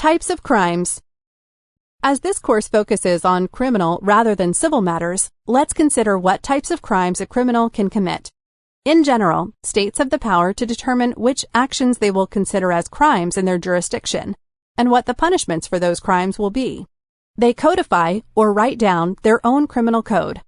Types of crimes. As this course focuses on criminal rather than civil matters, let's consider what types of crimes a criminal can commit. In general, states have the power to determine which actions they will consider as crimes in their jurisdiction, and what the punishments for those crimes will be. They codify or write down their own criminal code.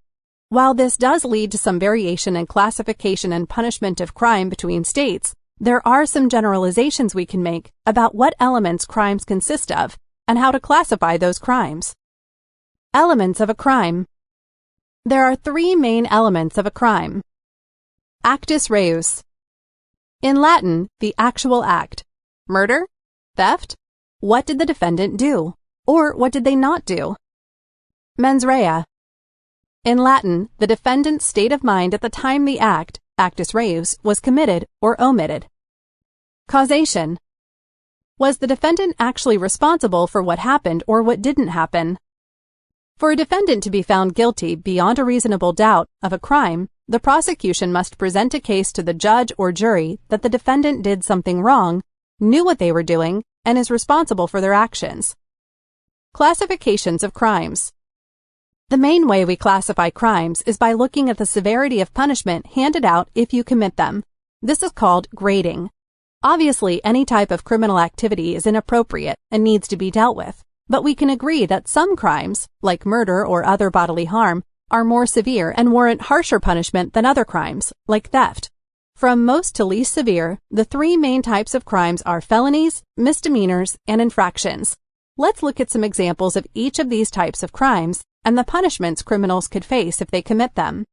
While this does lead to some variation in classification and punishment of crime between states, there are some generalizations we can make about what elements crimes consist of and how to classify those crimes. Elements of a crime. There are three main elements of a crime. Actus reus. In Latin, the actual act. Murder? Theft? What did the defendant do? Or what did they not do? Mens rea. In Latin, the defendant's state of mind at the time the act, actus reus, was committed or omitted. Causation. Was the defendant actually responsible for what happened or what didn't happen? For a defendant to be found guilty beyond a reasonable doubt of a crime, the prosecution must present a case to the judge or jury that the defendant did something wrong, knew what they were doing, and is responsible for their actions. Classifications of crimes. The main way we classify crimes is by looking at the severity of punishment handed out if you commit them. This is called grading. Obviously, any type of criminal activity is inappropriate and needs to be dealt with, but we can agree that some crimes, like murder or other bodily harm, are more severe and warrant harsher punishment than other crimes, like theft. From most to least severe, the three main types of crimes are felonies, misdemeanors, and infractions. Let's look at some examples of each of these types of crimes and the punishments criminals could face if they commit them.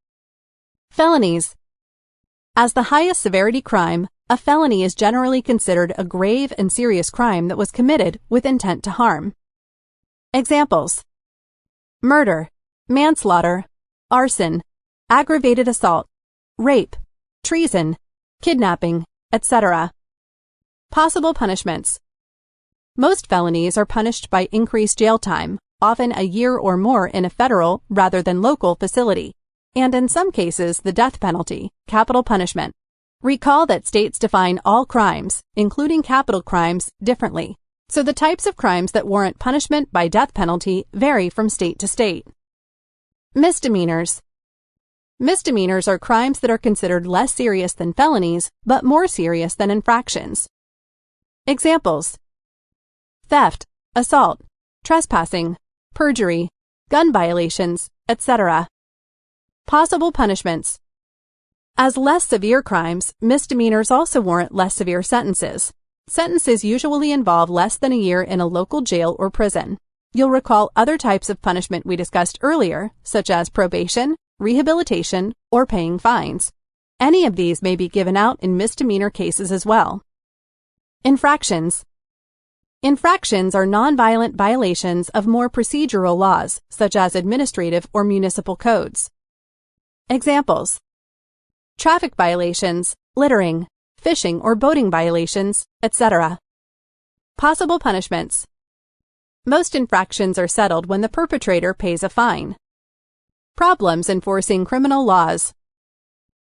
Felonies. As the highest severity crime, a felony is generally considered a grave and serious crime that was committed with intent to harm. Examples: murder, manslaughter, arson, aggravated assault, rape, treason, kidnapping, etc. Possible punishments. Most felonies are punished by increased jail time, often a year or more in a federal rather than local facility, and in some cases the death penalty, capital punishment. Recall that states define all crimes, including capital crimes, differently, so the types of crimes that warrant punishment by death penalty vary from state to state. Misdemeanors. Misdemeanors are crimes that are considered less serious than felonies, but more serious than infractions. Examples: theft, assault, trespassing, perjury, gun violations, etc. Possible punishments. As less severe crimes, misdemeanors also warrant less severe sentences. Sentences usually involve less than a year in a local jail or prison. You'll recall other types of punishment we discussed earlier, such as probation, rehabilitation, or paying fines. Any of these may be given out in misdemeanor cases as well. Infractions. Infractions are nonviolent violations of more procedural laws, such as administrative or municipal codes. Examples: traffic violations, littering, fishing or boating violations, etc. Possible punishments. Most infractions are settled when the perpetrator pays a fine. Problems enforcing criminal laws.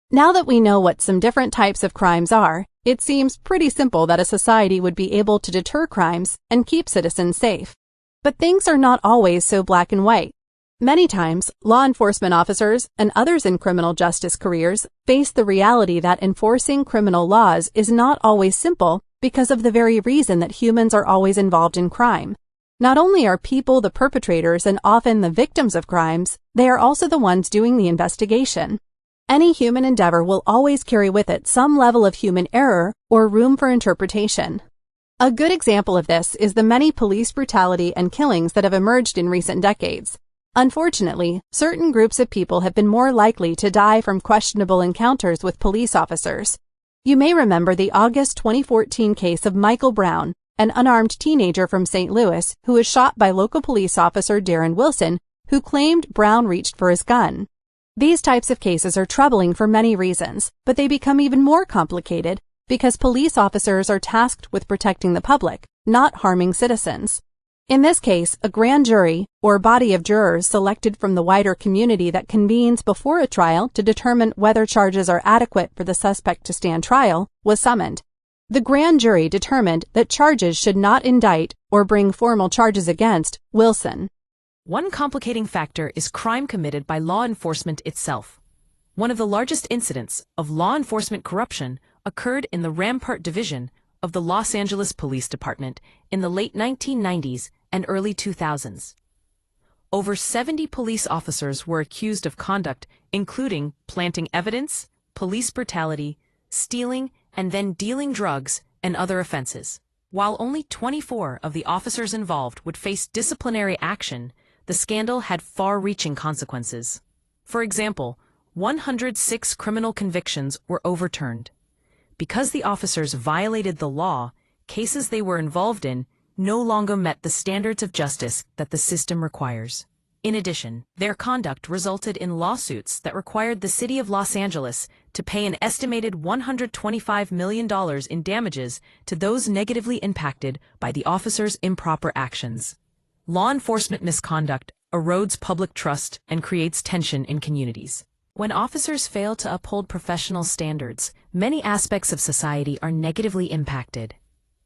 Now that we know what some different types of crimes are, it seems pretty simple that a society would be able to deter crimes and keep citizens safe. But things are not always so black and white. Many times, law enforcement officers and others in criminal justice careers face the reality that enforcing criminal laws is not always simple because of the very reason that humans are always involved in crime. Not only are people the perpetrators and often the victims of crimes, they are also the ones doing the investigation. Any human endeavor will always carry with it some level of human error or room for interpretation. A good example of this is the many police brutality and killings that have emerged in recent decades. Unfortunately, certain groups of people have been more likely to die from questionable encounters with police officers. You may remember the August 2014 case of Michael Brown, an unarmed teenager from St. Louis who was shot by local police officer Darren Wilson, who claimed Brown reached for his gun. These types of cases are troubling for many reasons, but they become even more complicated because police officers are tasked with protecting the public, not harming citizens. In this case, a grand jury, or body of jurors selected from the wider community that convenes before a trial to determine whether charges are adequate for the suspect to stand trial, was summoned. The grand jury determined that charges should not indict or bring formal charges against Wilson. One complicating factor is crime committed by law enforcement itself. One of the largest incidents of law enforcement corruption occurred in the Rampart Division of the Los Angeles Police Department in the late 1990s and early 2000s. Over 70 police officers were accused of conduct including planting evidence, police brutality, stealing, and then dealing drugs and other offenses. While only 24 of the officers involved would face disciplinary action, the scandal had far-reaching consequences. For example, 106 criminal convictions were overturned. Because the officers violated the law, cases they were involved in no longer met the standards of justice that the system requires. In addition, their conduct resulted in lawsuits that required the city of Los Angeles to pay an estimated $125 million in damages to those negatively impacted by the officers' improper actions. Law enforcement misconduct erodes public trust and creates tension in communities. When officers fail to uphold professional standards, many aspects of society are negatively impacted.